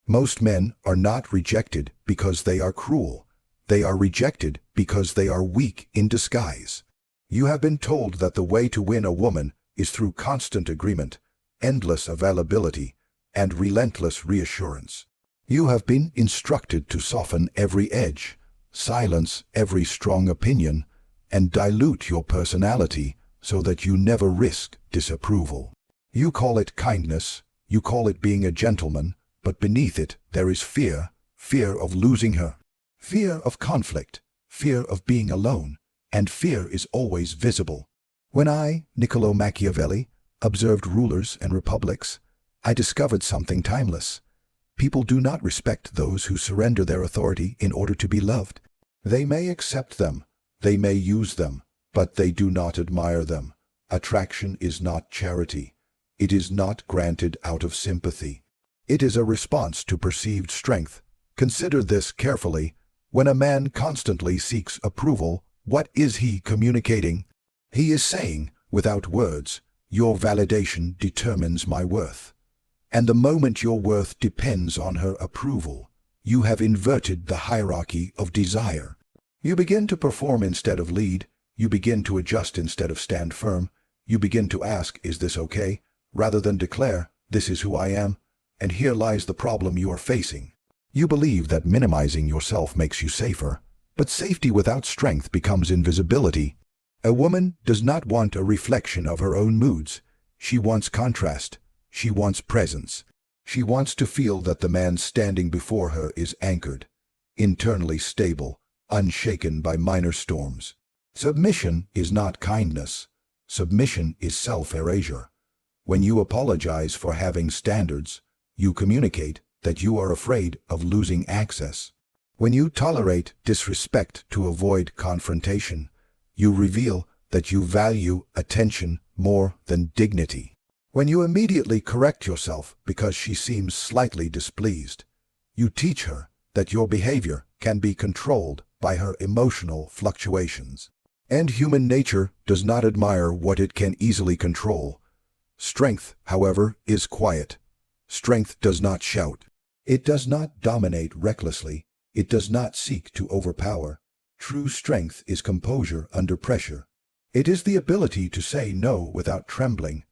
Most men are not rejected because they are cruel. They are rejected because they are weak in disguise. You have been told that the way to win a woman is through constant agreement, endless availability, and relentless reassurance. You have been instructed to soften every edge, silence every strong opinion, and dilute your personality so that you never risk disapproval. You call it kindness, you call it being a gentleman, but beneath it there is fear, fear of losing her, fear of conflict, fear of being alone, and fear is always visible. When I, Niccolò Machiavelli, observed rulers and republics, I discovered something timeless. People do not respect those who surrender their authority in order to be loved. They may accept them, they may use them, but they do not admire them. Attraction is not charity. It is not granted out of sympathy. It is a response to perceived strength. Consider this carefully. When a man constantly seeks approval, what is he communicating? He is saying, without words, your validation determines my worth. And the moment your worth depends on her approval, you have inverted the hierarchy of desire. You begin to perform instead of lead. You begin to adjust instead of stand firm. You begin to ask, is this okay? Rather than declare, this is who I am. And here lies the problem you are facing. You believe that minimizing yourself makes you safer, but safety without strength becomes invisibility. A woman does not want a reflection of her own moods. She wants contrast. She wants presence. She wants to feel that the man standing before her is anchored, internally stable, unshaken by minor storms. Submission is not kindness. Submission is self-erasure. When you apologize for having standards, you communicate that you are afraid of losing access. When you tolerate disrespect to avoid confrontation, you reveal that you value attention more than dignity. When you immediately correct yourself because she seems slightly displeased, you teach her that your behavior can be controlled by her emotional fluctuations. And human nature does not admire what it can easily control. Strength, however, is quiet. Strength does not shout. It does not dominate recklessly. It does not seek to overpower. True strength is composure under pressure. It is the ability to say no without trembling.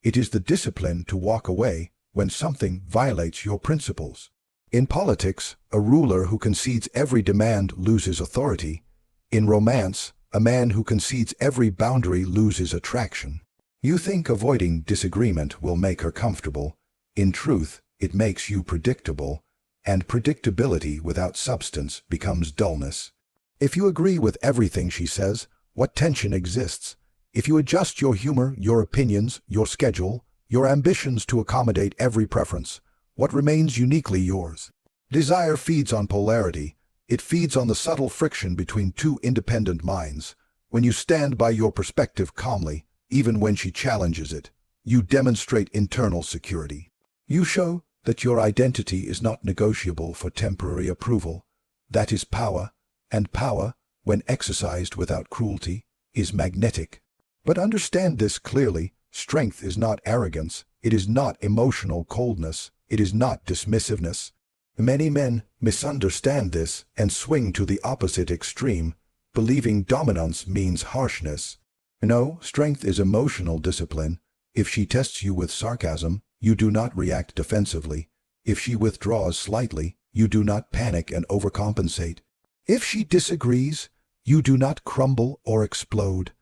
It is the discipline to walk away when something violates your principles. In politics, a ruler who concedes every demand loses authority. In romance, a man who concedes every boundary loses attraction. You think avoiding disagreement will make her comfortable. In truth, it makes you predictable, and predictability without substance becomes dullness. If you agree with everything she says, what tension exists? If you adjust your humor, your opinions, your schedule, your ambitions to accommodate every preference, what remains uniquely yours? Desire feeds on polarity. It feeds on the subtle friction between two independent minds. When you stand by your perspective calmly, even when she challenges it, you demonstrate internal security. You show that your identity is not negotiable for temporary approval. That is power, and power, when exercised without cruelty, is magnetic. But understand this clearly, strength is not arrogance, it is not emotional coldness, it is not dismissiveness. Many men misunderstand this and swing to the opposite extreme, believing dominance means harshness. No, strength is emotional discipline. If she tests you with sarcasm, you do not react defensively. If she withdraws slightly, you do not panic and overcompensate. If she disagrees, you do not crumble or explode.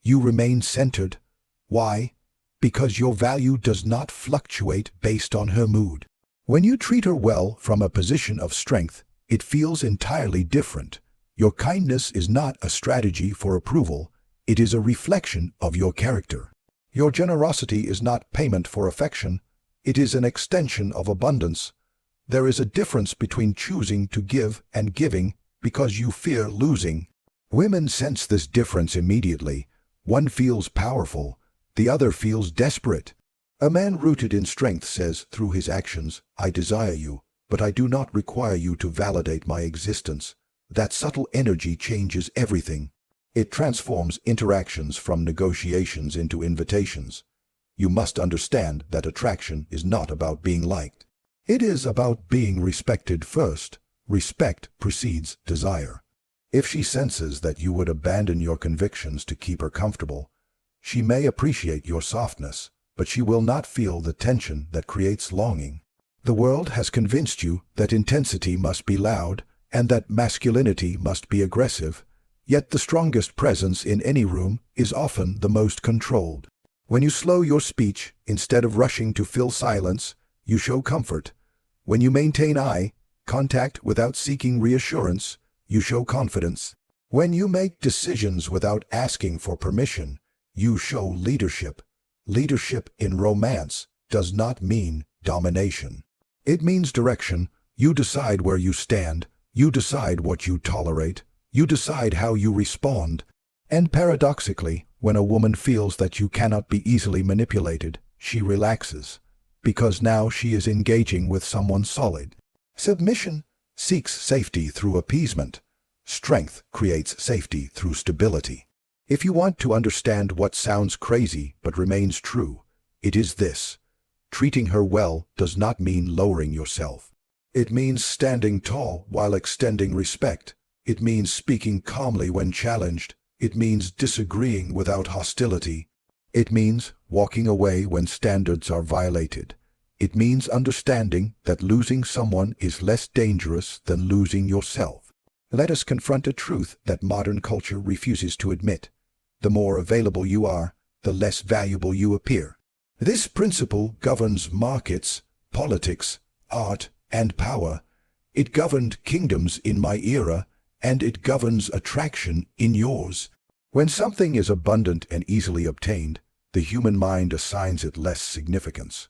You remain centered. Why? Because your value does not fluctuate based on her mood. When you treat her well from a position of strength, it feels entirely different. Your kindness is not a strategy for approval. It is a reflection of your character. Your generosity is not payment for affection. It is an extension of abundance. There is a difference between choosing to give and giving because you fear losing. Women sense this difference immediately. One feels powerful, the other feels desperate. A man rooted in strength says through his actions, I desire you, but I do not require you to validate my existence. That subtle energy changes everything. It transforms interactions from negotiations into invitations. You must understand that attraction is not about being liked. It is about being respected first. Respect precedes desire. If she senses that you would abandon your convictions to keep her comfortable, she may appreciate your softness, but she will not feel the tension that creates longing. The world has convinced you that intensity must be loud and that masculinity must be aggressive, yet the strongest presence in any room is often the most controlled. When you slow your speech instead of rushing to fill silence, you show comfort. When you maintain eye contact without seeking reassurance, you show confidence. When you make decisions without asking for permission, you show leadership. Leadership in romance does not mean domination. It means direction. You decide where you stand. You decide what you tolerate. You decide how you respond. And paradoxically, when a woman feels that you cannot be easily manipulated, she relaxes, because now she is engaging with someone solid. Submission seeks safety through appeasement. Strength creates safety through stability. If you want to understand what sounds crazy but remains true, it is this. Treating her well does not mean lowering yourself. It means standing tall while extending respect. It means speaking calmly when challenged. It means disagreeing without hostility. It means walking away when standards are violated. It means understanding that losing someone is less dangerous than losing yourself. Let us confront a truth that modern culture refuses to admit. The more available you are, the less valuable you appear. This principle governs markets, politics, art, and power. It governed kingdoms in my era, and it governs attraction in yours. When something is abundant and easily obtained, the human mind assigns it less significance.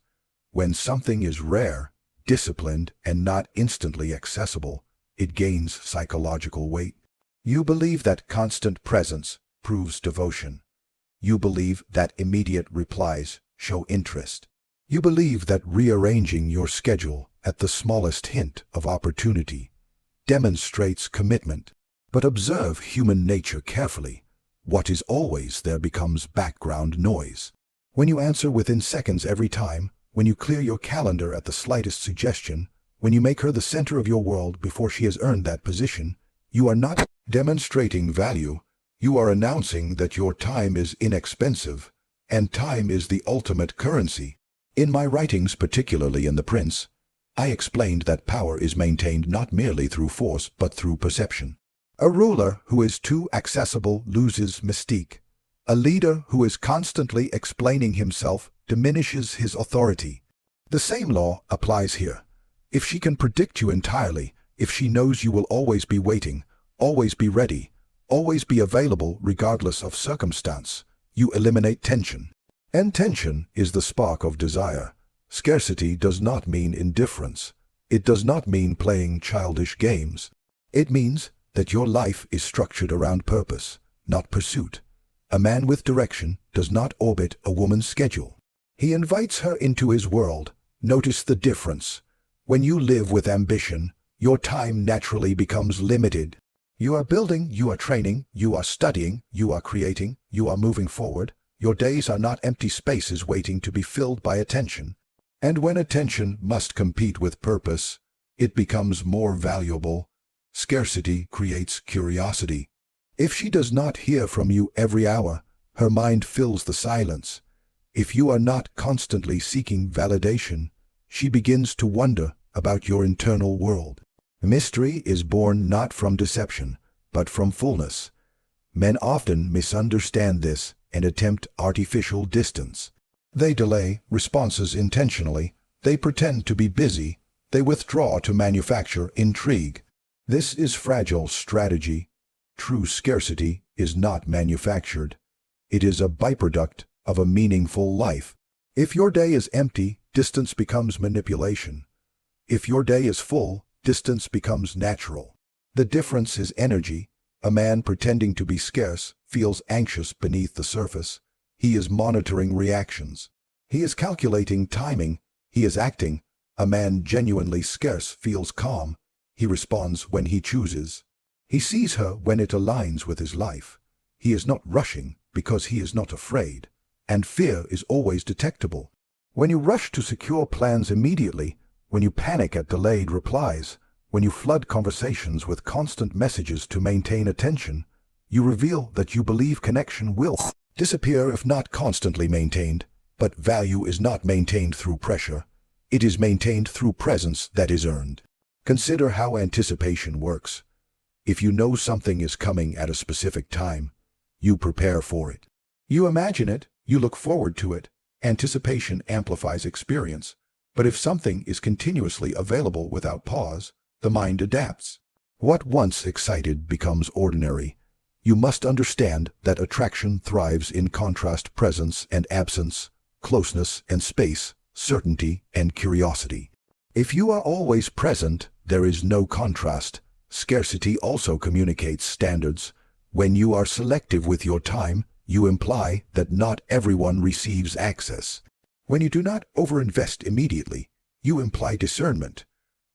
When something is rare, disciplined, and not instantly accessible, it gains psychological weight. You believe that constant presence proves devotion. You believe that immediate replies show interest. You believe that rearranging your schedule at the smallest hint of opportunity demonstrates commitment. But observe human nature carefully. What is always there becomes background noise. When you answer within seconds every time, when you clear your calendar at the slightest suggestion, when you make her the center of your world before she has earned that position, you are not demonstrating value. You are announcing that your time is inexpensive, and time is the ultimate currency. In my writings, particularly in The Prince, I explained that power is maintained not merely through force but through perception. A ruler who is too accessible loses mystique. A leader who is constantly explaining himself diminishes his authority. The same law applies here. If she can predict you entirely, if she knows you will always be waiting, always be ready, always be available regardless of circumstance, you eliminate tension. And tension is the spark of desire. Scarcity does not mean indifference. It does not mean playing childish games. It means that your life is structured around purpose, not pursuit. A man with direction does not orbit a woman's schedule. He invites her into his world. Notice the difference. When you live with ambition, your time naturally becomes limited. You are building, you are training, you are studying, you are creating, you are moving forward. Your days are not empty spaces waiting to be filled by attention. And when attention must compete with purpose, it becomes more valuable. Scarcity creates curiosity. If she does not hear from you every hour, her mind fills the silence. If you are not constantly seeking validation, she begins to wonder about your internal world. Mystery is born not from deception, but from fullness. Men often misunderstand this and attempt artificial distance. They delay responses intentionally. They pretend to be busy. They withdraw to manufacture intrigue. This is fragile strategy. True scarcity is not manufactured. It is a byproduct of a meaningful life. If your day is empty, distance becomes manipulation. If your day is full, distance becomes natural. The difference is energy. A man pretending to be scarce feels anxious beneath the surface. He is monitoring reactions. He is calculating timing. He is acting. A man genuinely scarce feels calm. He responds when he chooses. He sees her when it aligns with his life. He is not rushing because he is not afraid. And fear is always detectable. When you rush to secure plans immediately, when you panic at delayed replies, when you flood conversations with constant messages to maintain attention, you reveal that you believe connection will disappear if not constantly maintained. But value is not maintained through pressure. It is maintained through presence that is earned. Consider how anticipation works. If you know something is coming at a specific time, you prepare for it. You imagine it, you look forward to it. Anticipation amplifies experience. But if something is continuously available without pause, the mind adapts. What once excited becomes ordinary. You must understand that attraction thrives in contrast, presence and absence, closeness and space, certainty and curiosity. If you are always present, there is no contrast. Scarcity also communicates standards. When you are selective with your time, you imply that not everyone receives access. When you do not overinvest immediately, you imply discernment.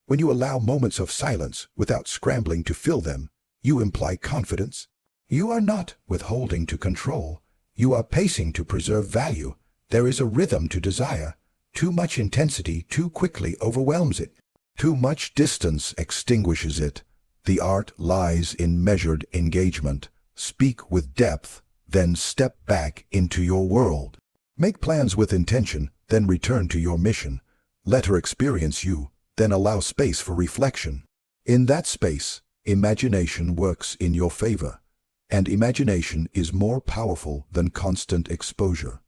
When you allow moments of silence without scrambling to fill them, you imply confidence. You are not withholding to control. You are pacing to preserve value. There is a rhythm to desire. Too much intensity too quickly overwhelms it. Too much distance extinguishes it. The art lies in measured engagement. Speak with depth, then step back into your world. Make plans with intention, then return to your mission. Let her experience you, then allow space for reflection. In that space, imagination works in your favor. And imagination is more powerful than constant exposure.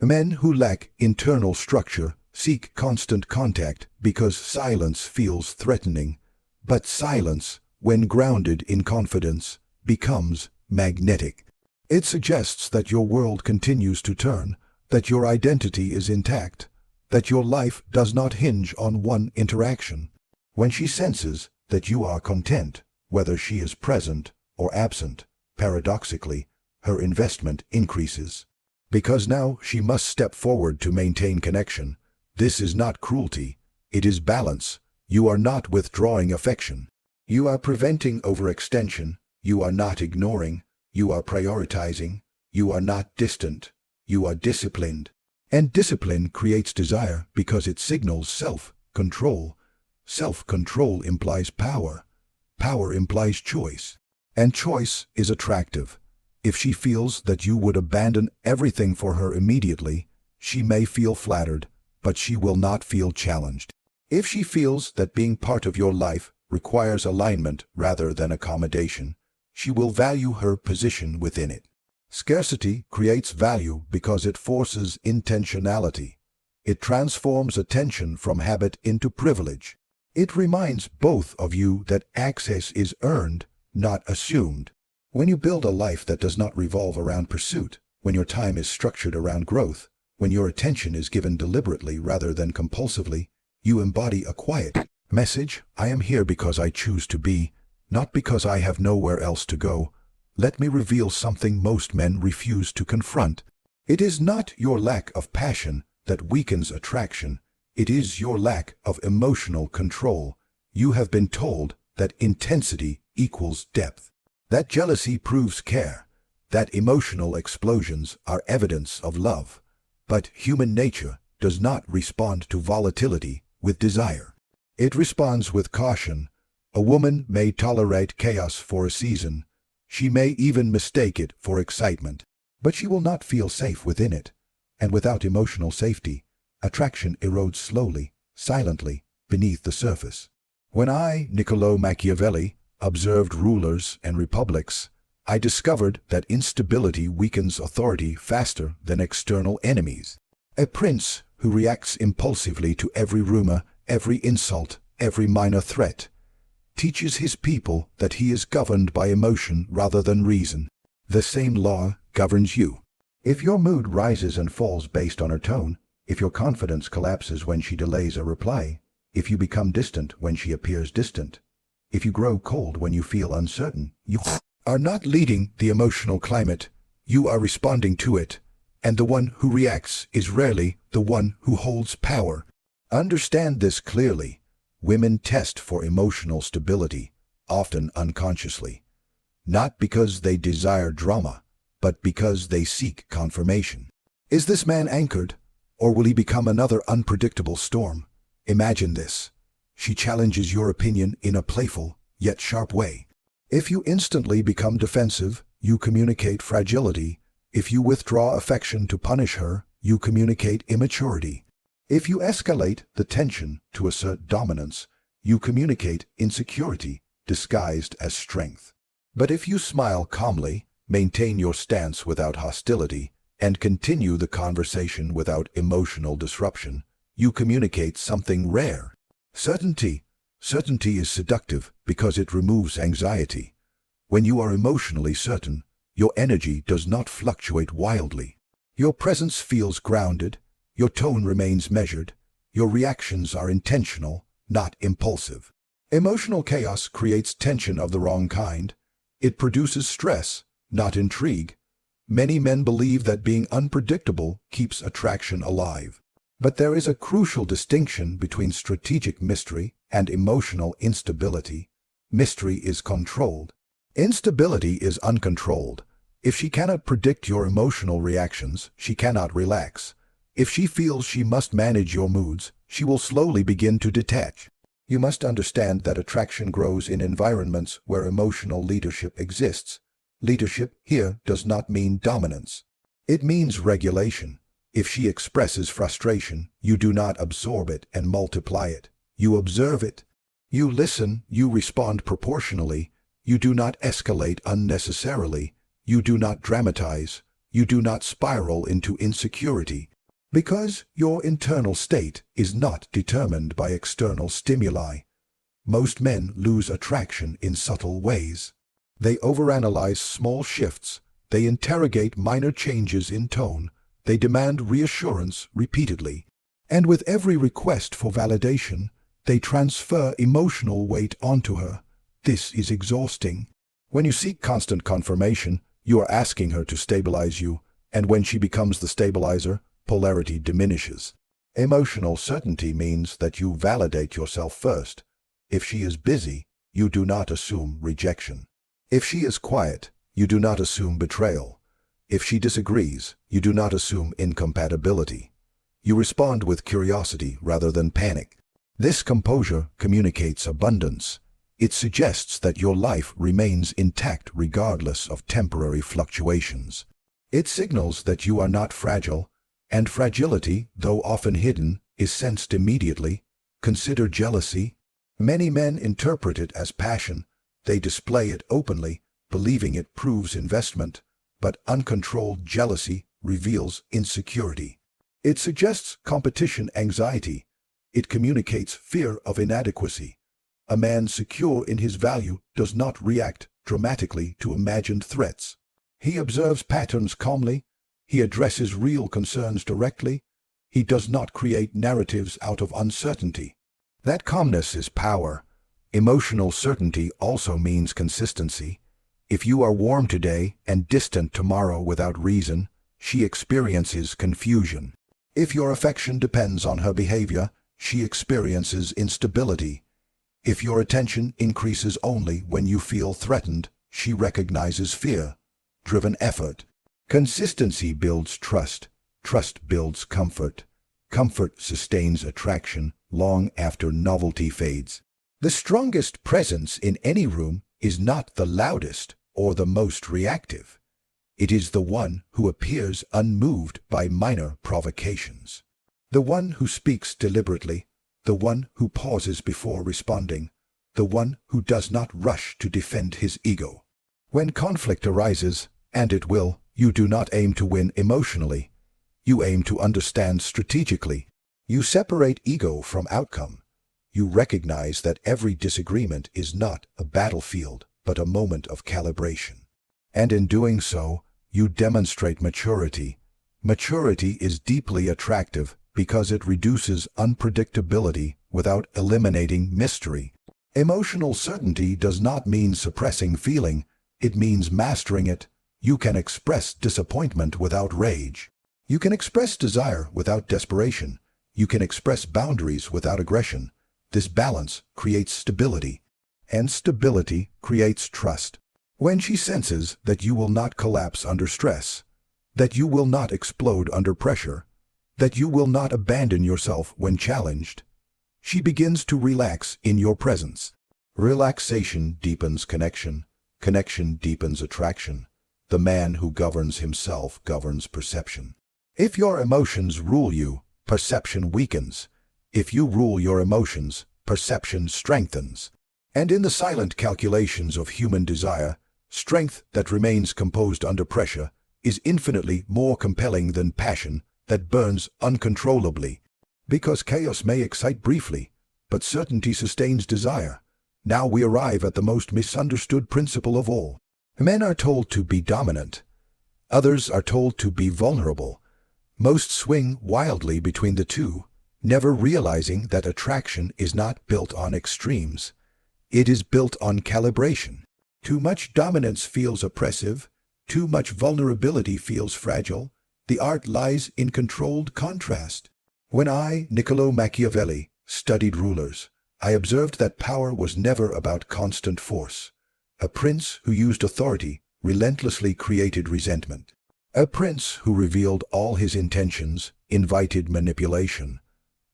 Men who lack internal structure seek constant contact because silence feels threatening. But silence, when grounded in confidence, becomes magnetic. It suggests that your world continues to turn, that your identity is intact, that your life does not hinge on one interaction. When she senses that you are content, whether she is present or absent, paradoxically, her investment increases. Because now she must step forward to maintain connection. This is not cruelty, it is balance. You are not withdrawing affection. You are preventing overextension. You are not ignoring. You are prioritizing. You are not distant. You are disciplined. And discipline creates desire because it signals self-control. Self-control implies power. Power implies choice. And choice is attractive. If she feels that you would abandon everything for her immediately, she may feel flattered, but she will not feel challenged. If she feels that being part of your life requires alignment rather than accommodation, she will value her position within it. Scarcity creates value because it forces intentionality. It transforms attention from habit into privilege. It reminds both of you that access is earned, not assumed. When you build a life that does not revolve around pursuit, when your time is structured around growth, when your attention is given deliberately rather than compulsively, you embody a quiet message. I am here because I choose to be, not because I have nowhere else to go. Let me reveal something most men refuse to confront. It is not your lack of passion that weakens attraction. It is your lack of emotional control. You have been told that intensity equals depth. That jealousy proves care. That emotional explosions are evidence of love. But human nature does not respond to volatility with desire. It responds with caution. A woman may tolerate chaos for a season. She may even mistake it for excitement. But she will not feel safe within it. And without emotional safety, attraction erodes slowly, silently, beneath the surface. When I, Niccolò Machiavelli, observed rulers and republics, I discovered that instability weakens authority faster than external enemies. A prince who reacts impulsively to every rumor, every insult, every minor threat, teaches his people that he is governed by emotion rather than reason. The same law governs you. If your mood rises and falls based on her tone, if your confidence collapses when she delays a reply, if you become distant when she appears distant, if you grow cold when you feel uncertain, you are not leading the emotional climate, you are responding to it, and the one who reacts is rarely the one who holds power. Understand this clearly. Women test for emotional stability, often unconsciously, not because they desire drama, but because they seek confirmation. Is this man anchored, or will he become another unpredictable storm? Imagine this. She challenges your opinion in a playful, yet sharp way. If you instantly become defensive, you communicate fragility. If you withdraw affection to punish her, you communicate immaturity. If you escalate the tension to assert dominance, you communicate insecurity disguised as strength. But if you smile calmly, maintain your stance without hostility, and continue the conversation without emotional disruption, you communicate something rare. Certainty. Certainty is seductive because it removes anxiety. When you are emotionally certain, your energy does not fluctuate wildly. Your presence feels grounded, your tone remains measured, your reactions are intentional, not impulsive. Emotional chaos creates tension of the wrong kind. It produces stress, not intrigue. Many men believe that being unpredictable keeps attraction alive. But there is a crucial distinction between strategic mystery and emotional instability. Mystery is controlled. Instability is uncontrolled. If she cannot predict your emotional reactions, she cannot relax. If she feels she must manage your moods, she will slowly begin to detach. You must understand that attraction grows in environments where emotional leadership exists. Leadership here does not mean dominance. It means regulation. If she expresses frustration, you do not absorb it and multiply it. You observe it. You listen, you respond proportionally. You do not escalate unnecessarily. You do not dramatize. You do not spiral into insecurity. Because your internal state is not determined by external stimuli. Most men lose attraction in subtle ways. They overanalyze small shifts. They interrogate minor changes in tone. They demand reassurance repeatedly. And with every request for validation, they transfer emotional weight onto her. This is exhausting. When you seek constant confirmation, you are asking her to stabilize you, and when she becomes the stabilizer, polarity diminishes. Emotional certainty means that you validate yourself first. If she is busy, you do not assume rejection. If she is quiet, you do not assume betrayal. If she disagrees, you do not assume incompatibility. You respond with curiosity rather than panic. This composure communicates abundance. It suggests that your life remains intact regardless of temporary fluctuations. It signals that you are not fragile, and fragility, though often hidden, is sensed immediately. Consider jealousy. Many men interpret it as passion. They display it openly, believing it proves investment. But uncontrolled jealousy reveals insecurity. It suggests competition anxiety. It communicates fear of inadequacy. A man secure in his value does not react dramatically to imagined threats. He observes patterns calmly. He addresses real concerns directly. He does not create narratives out of uncertainty. That calmness is power. Emotional certainty also means consistency. If you are warm today and distant tomorrow without reason, she experiences confusion. If your affection depends on her behavior, she experiences instability. If your attention increases only when you feel threatened, she recognizes fear-driven effort. Consistency builds trust. Trust builds comfort. Comfort sustains attraction long after novelty fades. The strongest presence in any room is not the loudest or the most reactive. It is the one who appears unmoved by minor provocations. The one who speaks deliberately, the one who pauses before responding, the one who does not rush to defend his ego. When conflict arises, and it will, you do not aim to win emotionally. You aim to understand strategically. You separate ego from outcome. You recognize that every disagreement is not a battlefield, but a moment of calibration. And in doing so, you demonstrate maturity. Maturity is deeply attractive because it reduces unpredictability without eliminating mystery. Emotional certainty does not mean suppressing feeling, it means mastering it. You can express disappointment without rage. You can express desire without desperation. You can express boundaries without aggression. This balance creates stability, and stability creates trust. When she senses that you will not collapse under stress, that you will not explode under pressure, that you will not abandon yourself when challenged, She begins to relax in your presence. Relaxation deepens connection. Connection deepens attraction. The man who governs himself governs perception. If your emotions rule you, perception weakens. If you rule your emotions, perception strengthens. And in the silent calculations of human desire, strength that remains composed under pressure is infinitely more compelling than passion that burns uncontrollably. Because chaos may excite briefly, but certainty sustains desire. Now we arrive at the most misunderstood principle of all. Men are told to be dominant. Others are told to be vulnerable. Most swing wildly between the two, never realizing that attraction is not built on extremes. It is built on calibration. Too much dominance feels oppressive. Too much vulnerability feels fragile. The art lies in controlled contrast. When I, Niccolò Machiavelli, studied rulers, I observed that power was never about constant force. A prince who used authority relentlessly created resentment. A prince who revealed all his intentions invited manipulation.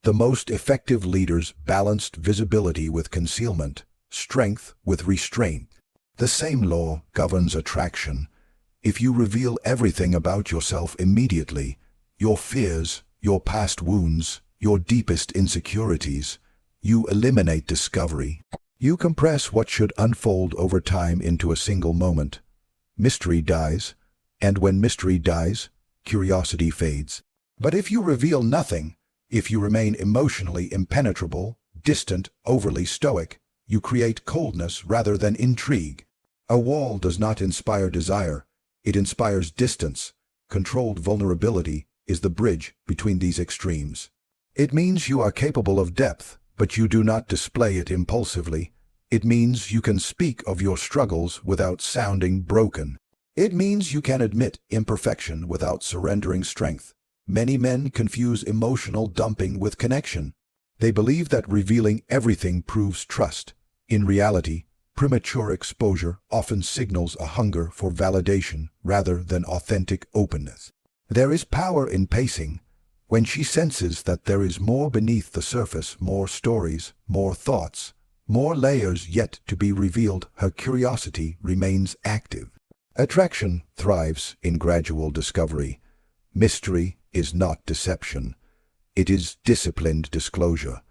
The most effective leaders balanced visibility with concealment, strength with restraint. The same law governs attraction. If you reveal everything about yourself immediately, your fears, your past wounds, your deepest insecurities, you eliminate discovery. You compress what should unfold over time into a single moment. Mystery dies, and when mystery dies, curiosity fades. But if you reveal nothing, if you remain emotionally impenetrable, distant, overly stoic, you create coldness rather than intrigue. A wall does not inspire desire, it inspires distance. Controlled vulnerability is the bridge between these extremes. It means you are capable of depth, but you do not display it impulsively. It means you can speak of your struggles without sounding broken. It means you can admit imperfection without surrendering strength. Many men confuse emotional dumping with connection. They believe that revealing everything proves trust. In reality, premature exposure often signals a hunger for validation rather than authentic openness. There is power in pacing. When she senses that there is more beneath the surface, more stories, more thoughts, more layers yet to be revealed, her curiosity remains active. Attraction thrives in gradual discovery. Mystery is not deception. It is disciplined disclosure.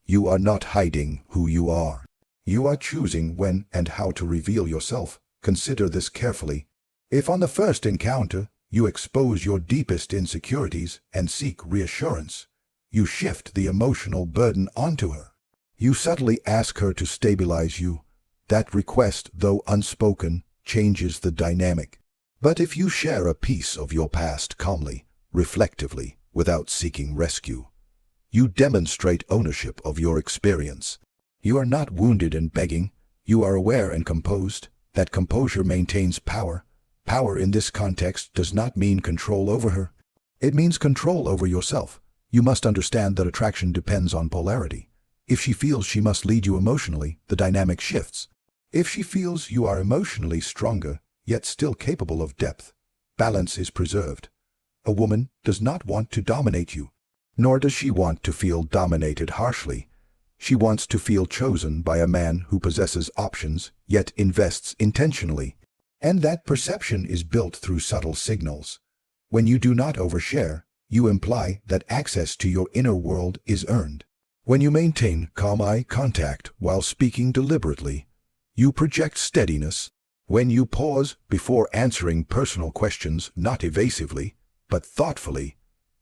You are not hiding who you are. You are choosing when and how to reveal yourself. Consider this carefully. If on the first encounter you expose your deepest insecurities and seek reassurance, you shift the emotional burden onto her. You subtly ask her to stabilize you. That request, though unspoken, changes the dynamic. But if you share a piece of your past calmly, reflectively, without seeking rescue, you demonstrate ownership of your experience. You are not wounded and begging. You are aware and composed. That composure maintains power. Power in this context does not mean control over her. It means control over yourself. You must understand that attraction depends on polarity. If she feels she must lead you emotionally, the dynamic shifts. If she feels you are emotionally stronger, yet still capable of depth, balance is preserved. A woman does not want to dominate you, nor does she want to feel dominated harshly. She wants to feel chosen by a man who possesses options, yet invests intentionally. And that perception is built through subtle signals. When you do not overshare, you imply that access to your inner world is earned. When you maintain calm eye contact while speaking deliberately, you project steadiness. When you pause before answering personal questions, not evasively, but thoughtfully,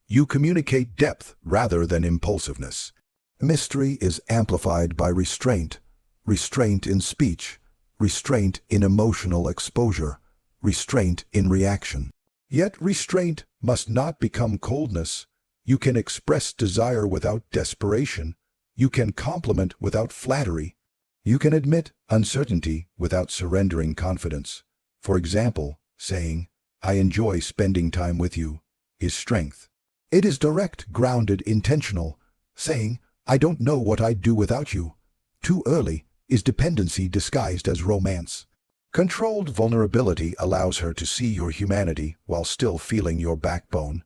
you communicate depth rather than impulsiveness. Mystery is amplified by restraint. Restraint in speech, restraint in emotional exposure, restraint in reaction. Yet restraint must not become coldness. You can express desire without desperation. You can compliment without flattery. You can admit uncertainty without surrendering confidence. For example, saying, "I enjoy spending time with you," is strength. It is direct, grounded, intentional. Saying, "I don't know what I'd do without you," too early, is dependency disguised as romance. Controlled vulnerability allows her to see your humanity while still feeling your backbone.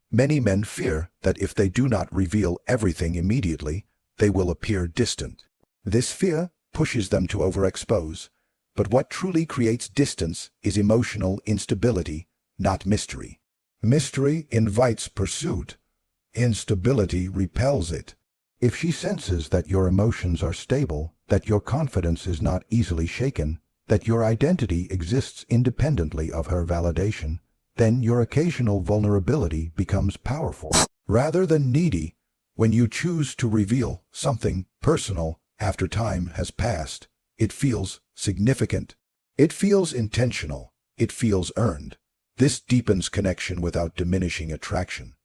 Many men fear that if they do not reveal everything immediately, they will appear distant. This fear pushes them to overexpose, but what truly creates distance is emotional instability, not mystery. Mystery invites pursuit. Instability repels it. If she senses that your emotions are stable, that your confidence is not easily shaken, that your identity exists independently of her validation, then your occasional vulnerability becomes powerful. Rather than needy, when you choose to reveal something personal after time has passed, it feels significant. It feels intentional. It feels earned. This deepens connection without diminishing attraction.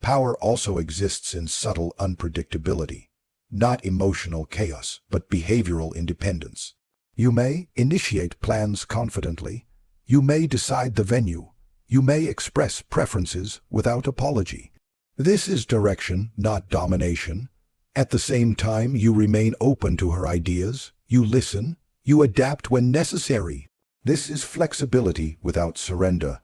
Power also exists in subtle unpredictability, not emotional chaos, but behavioral independence. You may initiate plans confidently. You may decide the venue. You may express preferences without apology. This is direction, not domination. At the same time, you remain open to her ideas. You listen. You adapt when necessary. This is flexibility without surrender.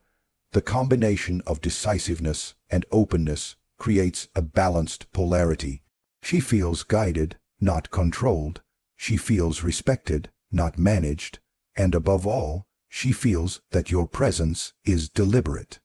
The combination of decisiveness and openness creates a balanced polarity. She feels guided, not controlled. She feels respected, not managed. And above all, she feels that your presence is deliberate.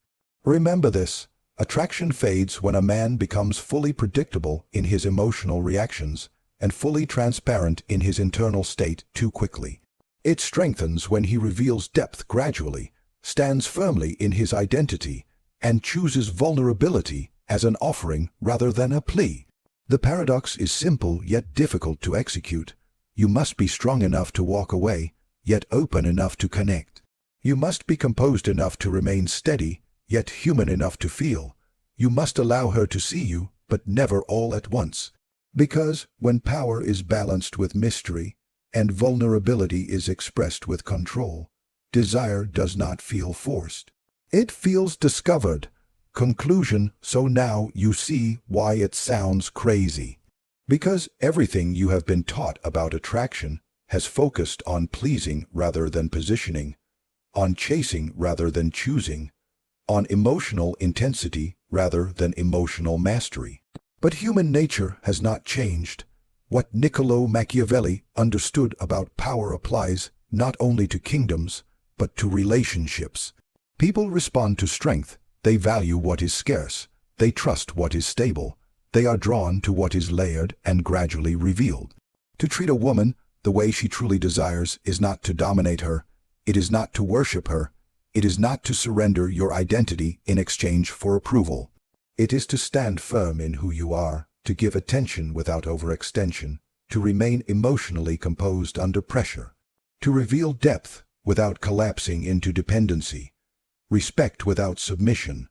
Remember this. Attraction fades when a man becomes fully predictable in his emotional reactions and fully transparent in his internal state too quickly. It strengthens when he reveals depth gradually, stands firmly in his identity, and chooses vulnerability as an offering rather than a plea. The paradox is simple yet difficult to execute. You must be strong enough to walk away, yet open enough to connect. You must be composed enough to remain steady, yet human enough to feel. You must allow her to see you, but never all at once. Because when power is balanced with mystery, and vulnerability is expressed with control, desire does not feel forced. It feels discovered. Conclusion, so now you see why it sounds crazy. Because everything you have been taught about attraction has focused on pleasing rather than positioning, on chasing rather than choosing, on emotional intensity rather than emotional mastery. But human nature has not changed. What Niccolò Machiavelli understood about power applies not only to kingdoms, but to relationships. People respond to strength. They value what is scarce. They trust what is stable. They are drawn to what is layered and gradually revealed. To treat a woman the way she truly desires is not to dominate her. It is not to worship her. It is not to surrender your identity in exchange for approval. It is to stand firm in who you are, to give attention without overextension, to remain emotionally composed under pressure, to reveal depth without collapsing into dependency, respect without submission,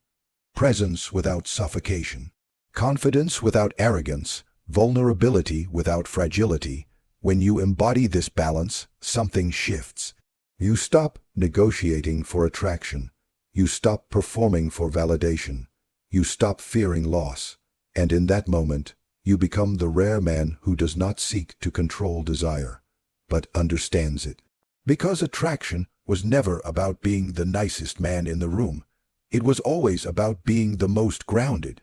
presence without suffocation, confidence without arrogance, vulnerability without fragility. When you embody this balance, something shifts. You stop negotiating for attraction. You stop performing for validation. You stop fearing loss. And in that moment, you become the rare man who does not seek to control desire, but understands it. Because attraction was never about being the nicest man in the room. It was always about being the most grounded.